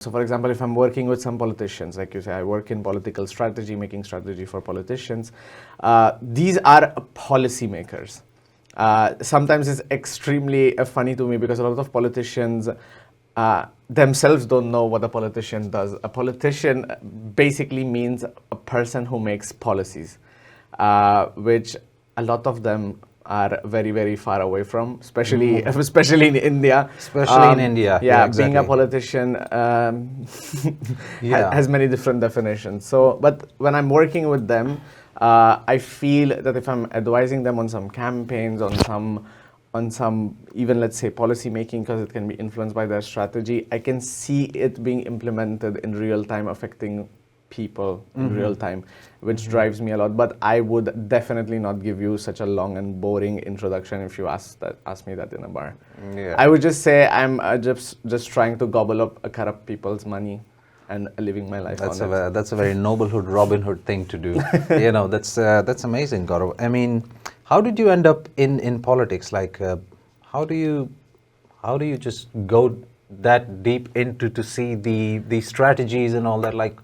So for example, if I'm working with some politicians, like you say, I work in political strategy, making strategy for politicians. These are policymakers. Sometimes it's extremely funny to me because a lot of politicians themselves don't know what a politician does. A politician basically means a person who makes policies, which a lot of them are very, very far away from, especially in India. Especially in India. Yeah, exactly. being a politician Yeah. has many different definitions. So, but when I'm working with them, I feel that if I'm advising them on some campaigns, on some even, let's say, policy making, because it can be influenced by their strategy, I can see it being implemented in real time, affecting people in real time, which drives me a lot. But I would definitely not give you such a long and boring introduction if you ask me that in a bar. Yeah. I would just say I'm just trying to gobble up corrupt people's money and living my life That's on it. that's a very Noble Hood, Robin Hood thing to do. That's amazing, Gaurav. I mean, how did you end up in politics? Like, how do you just go that deep into to see the strategies and all that? Like,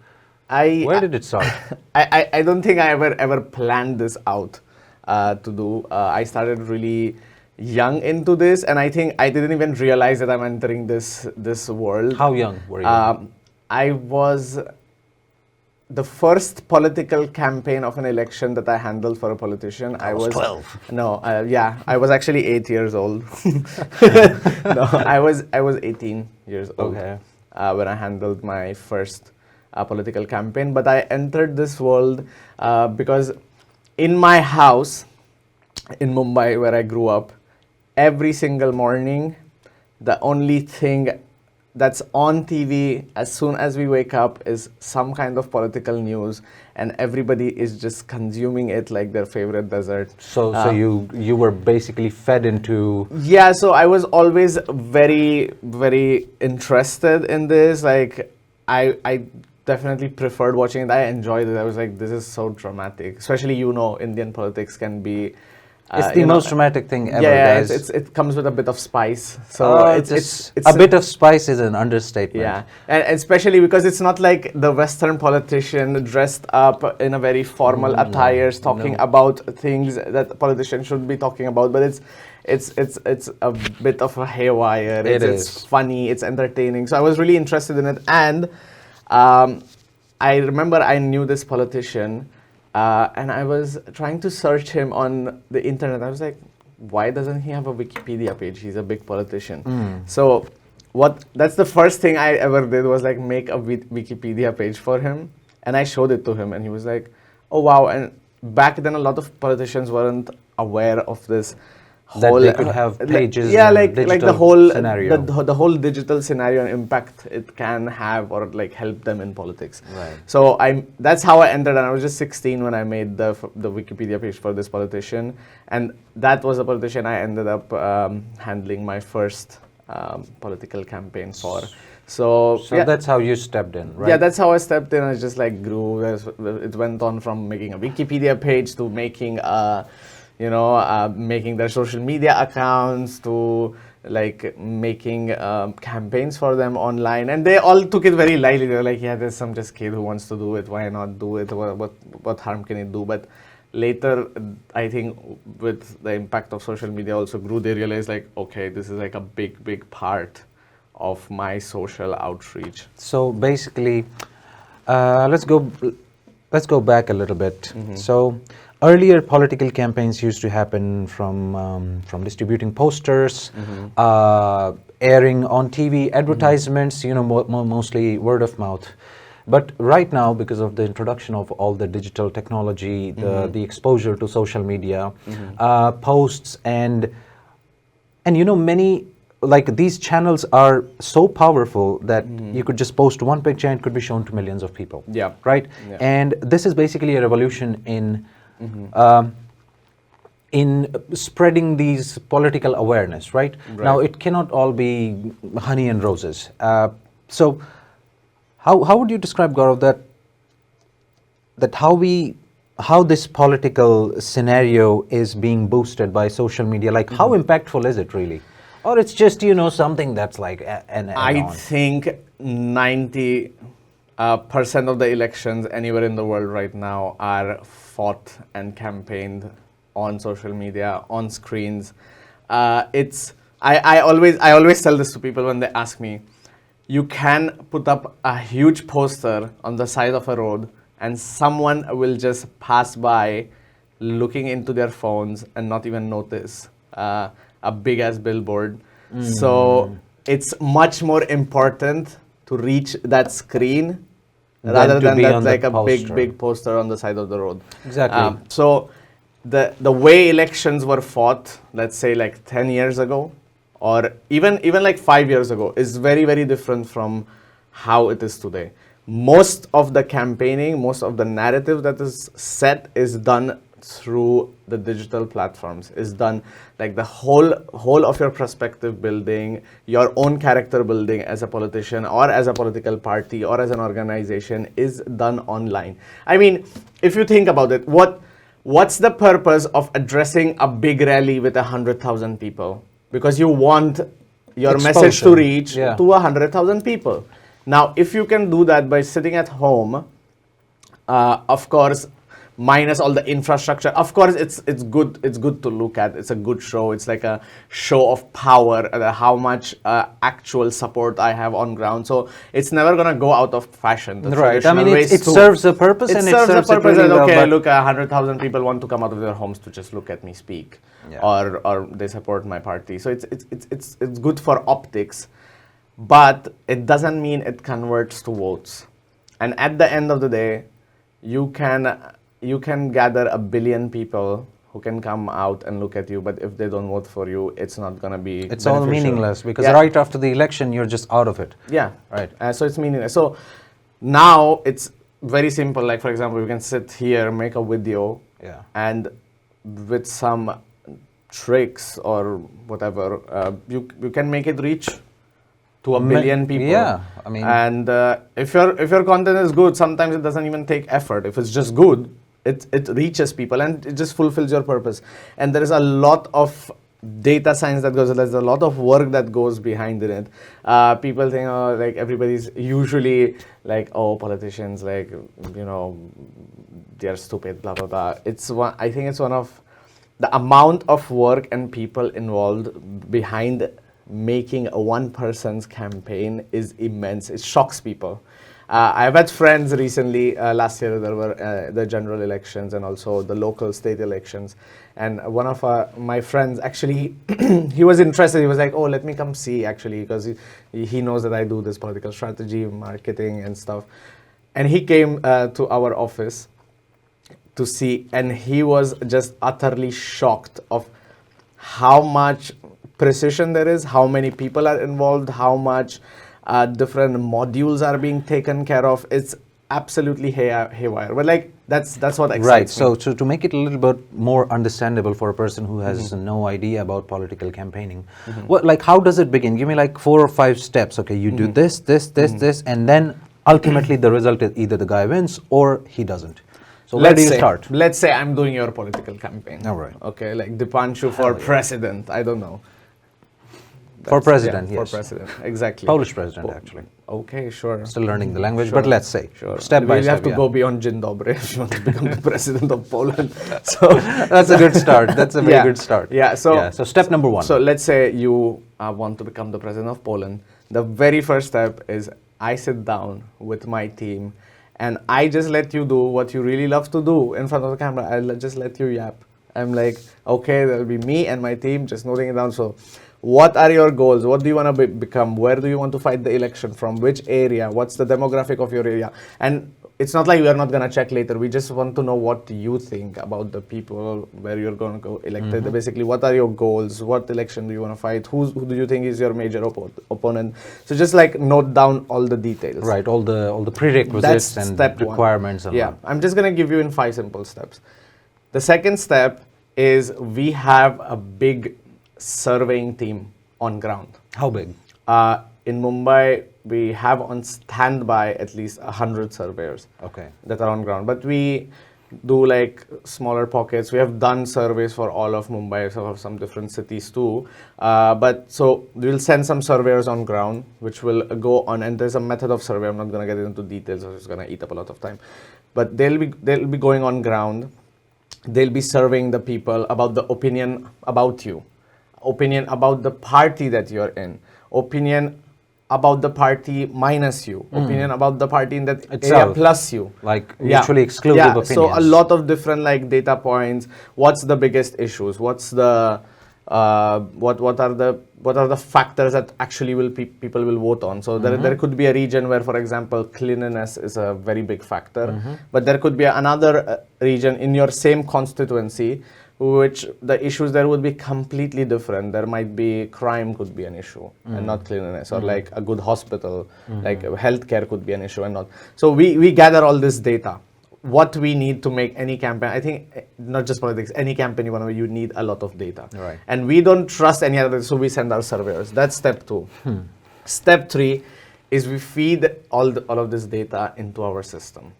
where did it start? I don't think I ever planned this out to do. I started really young into this, and I think I didn't even realize that I'm entering this world. How young were you? I was the first political campaign of an election that I handled for a politician. I was 12. No, yeah, I was actually 8 years old. No, I was 18 years old. Okay. When I handled my first political campaign. But I entered this world because in my house in Mumbai, where I grew up, every single morning, the only thing that's on TV as soon as we wake up is some kind of political news, and everybody is just consuming it like their favorite dessert. So you were basically fed into... Yeah, so I was always very, very interested in this. Like, I definitely preferred watching it. I enjoyed it. I was like, this is so dramatic. Especially, Indian politics can be... it's the most dramatic thing ever, yeah, guys. it comes with a bit of spice. So it's a bit of spice is an understatement. Yeah, and especially because it's not like the Western politician dressed up in a very formal attires talking about things that politicians should be talking about, but it's a bit of a haywire. It's funny, it's entertaining. So I was really interested in it, and I remember I knew this politician, and I was trying to search him on the internet. I was like, why doesn't he have a Wikipedia page? He's a big politician. So that's the first thing I ever did, was like make a Wikipedia page for him, and I showed it to him, and he was like, oh wow. And back then a lot of politicians weren't aware of this whole, that they could have pages, like the whole scenario, the whole digital scenario and impact it can have, or like help them in politics. Right. So that's how I entered, and I was just 16 when I made the Wikipedia page for this politician, and that was the politician I ended up handling my first political campaign for. So yeah, that's how you stepped in, right? Yeah, that's how I stepped in. I just like grew. It went on from making a Wikipedia page to making making their social media accounts, to like making campaigns for them online, and they all took it very lightly. They were like, yeah, there's some just kid who wants to do it, why not do it, what harm can it do? But later, I think with the impact of social media also grew, they realized like, okay, this is like a big part of my social outreach. So basically, let's go back a little bit. So earlier political campaigns used to happen from distributing posters, airing on TV, advertisements, mostly word of mouth. But right now, because of the introduction of all the digital technology, the exposure to social media, posts, and many, like, these channels are so powerful that you could just post one picture and it could be shown to millions of people. Yeah. Right? Yeah. And this is basically a revolution in spreading these political awareness, right? Now, it cannot all be honey and roses. So how would you describe, Gaurav, that how this political scenario is being boosted by social media? Like, how impactful is it really? Or it's just, something that's like an I think 90% of the elections anywhere in the world right now are fought and campaigned on social media, on screens. I always tell this to people when they ask me, you can put up a huge poster on the side of a road and someone will just pass by looking into their phones and not even notice a big ass billboard. So it's much more important to reach that screen rather than that like a big poster on the side of the road. Exactly. So the way elections were fought, let's say like 10 years ago, or even like 5 years ago, is very, very different from how it is today. Most of the campaigning, most of the narrative that is set is done through the digital platforms, is done like the whole of your perspective building, your own character building as a politician or as a political party or as an organization is done online. I mean, if you think about it, what's the purpose of addressing a big rally with 100,000 people? Because you want your message to reach to 100,000 people. Now, if you can do that by sitting at home, of course, minus all the infrastructure. Of course, it's good. It's good to look at. It's a good show. It's like a show of power. How much actual support I have on ground. So it's never gonna go out of fashion. Right. I mean, it serves a purpose, and it serves a purpose. Really okay, look, 100,000 people want to come out of their homes to just look at me speak, or they support my party. So it's good for optics, but it doesn't mean it converts to votes. And at the end of the day, you can gather 1 billion people who can come out and look at you, but if they don't vote for you, it's not going to be It's all meaningless, because right after the election, you're just out of it. Yeah. Right. So it's meaningless. So now it's very simple. Like, for example, we can sit here, make a video, and with some tricks or whatever, you can make it reach to 1 billion people. Yeah, I mean, and if your content is good, sometimes it doesn't even take effort. If it's just good, it reaches people and it just fulfills your purpose. And there is a lot of data science that goes. There's a lot of work that goes behind it. People think, oh, like everybody's usually like, oh, politicians, like, you know, they're stupid, blah blah blah. I think it's one of the amount of work and people involved behind making a one person's campaign is immense. It shocks people. I've had friends recently, last year there were the general elections and also the local state elections. And one of my friends actually, he was interested. He was like, oh, let me come see actually, because he knows that I do this political strategy, marketing and stuff. And he came to our office to see, and he was just utterly shocked of how much precision there is, how many people are involved, how much different modules are being taken care of. It's absolutely haywire. But like that's what excites me. Right. So to make it a little bit more understandable for a person who has no idea about political campaigning, what, like, how does it begin? Give me like 4 or 5 steps. Okay, you do this, and then ultimately the result is either the guy wins or he doesn't. So where do you start? Let's say I'm doing your political campaign. All right. Okay, like Dipanshu for president. I don't know. For president, yes. For president, exactly. Polish president, actually. Okay, sure. Still learning the language, but let's say. Sure. Step by step. You have to go beyond Dzień dobry if you want to become the president of Poland. So that's a good start. That's a very good start. Yeah. So step number 1. So let's say you want to become the president of Poland. The very first step is I sit down with my team and I just let you do what you really love to do in front of the camera. I'll just let you yap. I'm like, okay, there'll be me and my team just noting it down. So what are your goals? What do you want to become? Where do you want to fight the election from? Which area? What's the demographic of your area? And it's not like we are not going to check later. We just want to know what you think about the people where you're going to go elected. Basically, what are your goals? What election do you want to fight? Who do you think is your major opponent? So just like note down all the details. Right, all the prerequisites. That's and step requirements. And I'm just going to give you in 5 simple steps. The second step is we have a big surveying team on ground. How big? In Mumbai, we have on standby at least 100 surveyors. Okay. That are on ground. But we do like smaller pockets. We have done surveys for all of Mumbai, so for some different cities too. But so we'll send some surveyors on ground, which will go on, and there's a method of survey. I'm not going to get into details, or it's going to eat up a lot of time. But they'll be going on ground. They'll be surveying the people about the opinion about you, opinion about the party that you're in, opinion about the party minus you, opinion about the party in that Itself. area plus you. Like mutually exclusive opinions. So a lot of different like data points. What's the biggest issues? What's the what are the factors that actually people will vote on? So there could be a region where, for example, cleanliness is a very big factor, but there could be another region in your same constituency which the issues there would be completely different. There might be crime could be an issue and not cleanliness, or like a good hospital, like healthcare could be an issue and not. So we gather all this data. What we need to make any campaign, I think not just politics, any campaign you need a lot of data. Right. And we don't trust any other, so we send our surveyors. That's step 2. Step 3 is we feed all of this data into our system,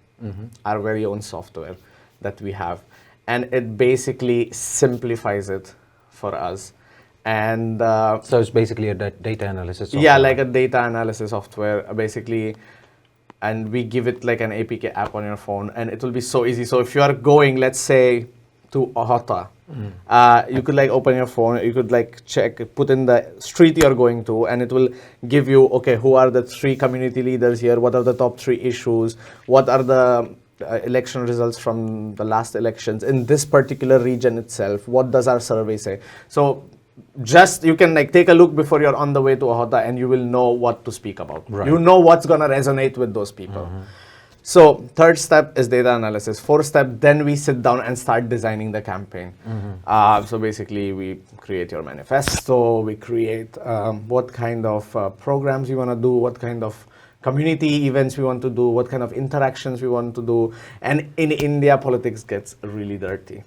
our very own software that we have. And it basically simplifies it for us. And so it's basically a data analysis software. Yeah, like a data analysis software, basically. And we give it like an APK app on your phone, and it will be so easy. So if you are going, let's say, to Ohata, you could like open your phone, you could like check, put in the street you're going to, and it will give you, okay, who are the 3 community leaders here? What are the top 3 issues? What are the election results from the last elections in this particular region itself? What does our survey say? So just you can like take a look before you're on the way to Ohata, and you will know what to speak about. Right. You know what's going to resonate with those people. So 3rd step is data analysis. 4th step, then we sit down and start designing the campaign. So basically we create your manifesto, we create what kind of programs you want to do, what kind of community events we want to do, what kind of interactions we want to do. And in India, politics gets really dirty.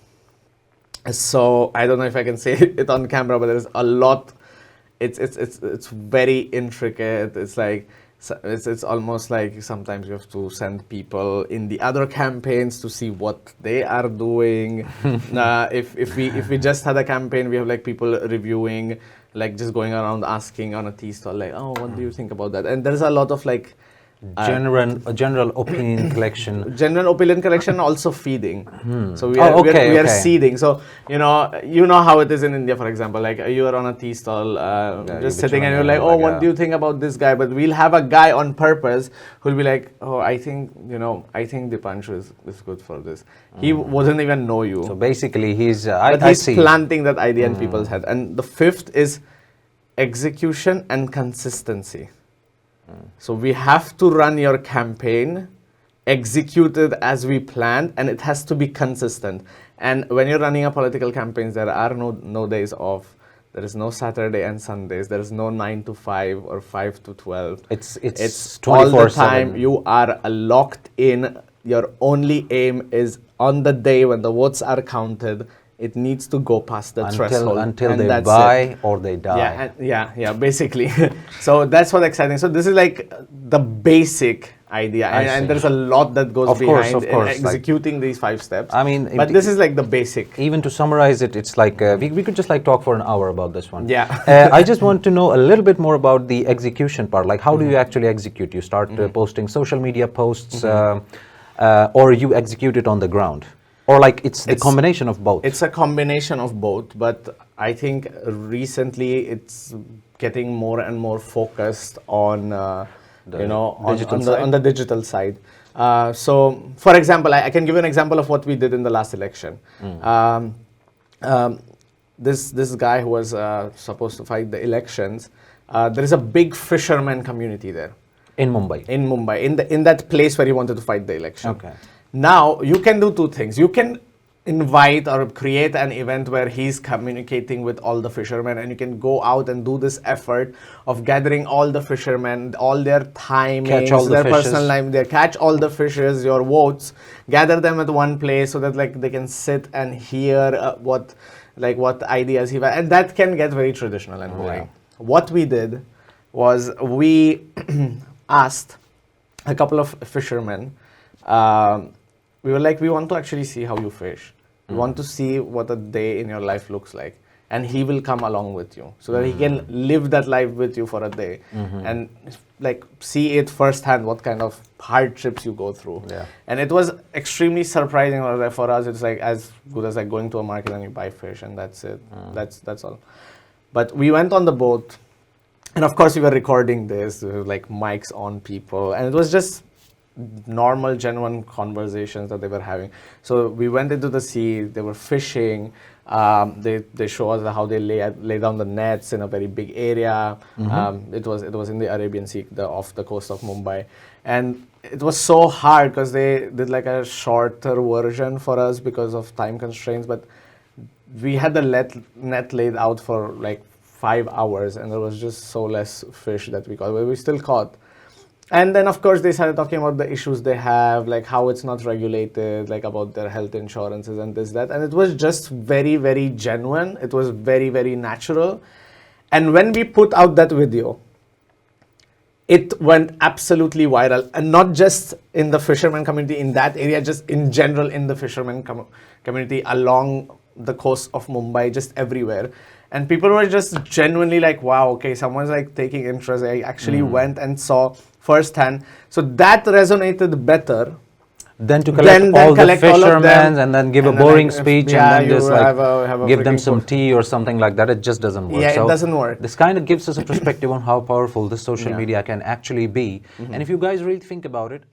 So I don't know if I can say it on camera, but there's a lot. It's very intricate. It's like it's almost like sometimes you have to send people in the other campaigns to see what they are doing. If we just had a campaign, we have like people reviewing, like just going around asking on a tea stall, like, oh, what do you think about that? And there's a lot of like general opinion collection. General opinion collection, also feeding. So we are seeding. So you know how it is in India, for example. Like you are on a tea stall, just sitting, and you're like, oh, what do you think about this guy? But we'll have a guy on purpose who'll be like, oh, I think Dipanshu is good for this. He wouldn't even know you. So basically, he's planting that idea in people's head. And the 5th is execution and consistency. So we have to run your campaign, execute it as we planned, and it has to be consistent. And when you're running a political campaign, there are no days off. There is no Saturday and Sundays. There is no 9 to 5 or 5 to 12. It's all the time. You are locked in. Your only aim is on the day when the votes are counted, it needs to go past the threshold. Until they buy or they die. Yeah, basically. So that's what's exciting. So this is like the basic idea. And there's a lot that goes behind executing these 5 steps. I mean, but this is like the basic. Even to summarize it, it's like, we could just like talk for an hour about this one. Yeah. I just want to know a little bit more about the execution part. Like, how do you actually execute? You start posting social media posts, or you execute it on the ground? Or like it's a combination of both? It's a combination of both, but I think recently it's getting more and more focused on, on the digital side. So, for example, I can give you an example of what we did in the last election. This guy who was supposed to fight the elections, there is a big fisherman community there. In Mumbai? In Mumbai, in that place where he wanted to fight the election. Okay. Now, you can do 2 things. You can invite or create an event where he's communicating with all the fishermen, and you can go out and do this effort of gathering all the fishermen, all their timings, their personal time, catch all the fishes, your votes, gather them at one place so that like they can sit and hear what ideas he has, and that can get very traditional and boring. What we did was we asked a couple of fishermen we were like, we want to actually see how you fish. We want to see what a day in your life looks like. And he will come along with you so that he can live that life with you for a day and like see it firsthand what kind of hardships you go through. Yeah. And it was extremely surprising for us. It's like as good as like going to a market and you buy fish and that's it. That's all. But we went on the boat and of course we were recording this with like mics on people and it was just normal, genuine conversations that they were having. So we went into the sea, they were fishing, they show us how they lay down the nets in a very big area. It was in the Arabian Sea, off the coast of Mumbai. And it was so hard because they did like a shorter version for us because of time constraints, but we had the net laid out for like 5 hours and there was just so less fish that we caught, but we still caught. And then, of course, they started talking about the issues they have, like how it's not regulated, like about their health insurances and this, that. And it was just very, very genuine. It was very, very natural. And when we put out that video, it went absolutely viral. And not just in the fisherman community in that area, just in general in the fisherman community along the coast of Mumbai, just everywhere. And people were just genuinely like, wow, okay, someone's like taking interest. I actually went and saw firsthand. So that resonated better than to collect all the fishermen and then give a boring speech and then just like have a give them some tea or something like that. It just doesn't work. Yeah, so it doesn't work. This kind of gives us a perspective on how powerful this social media can actually be. And if you guys really think about it,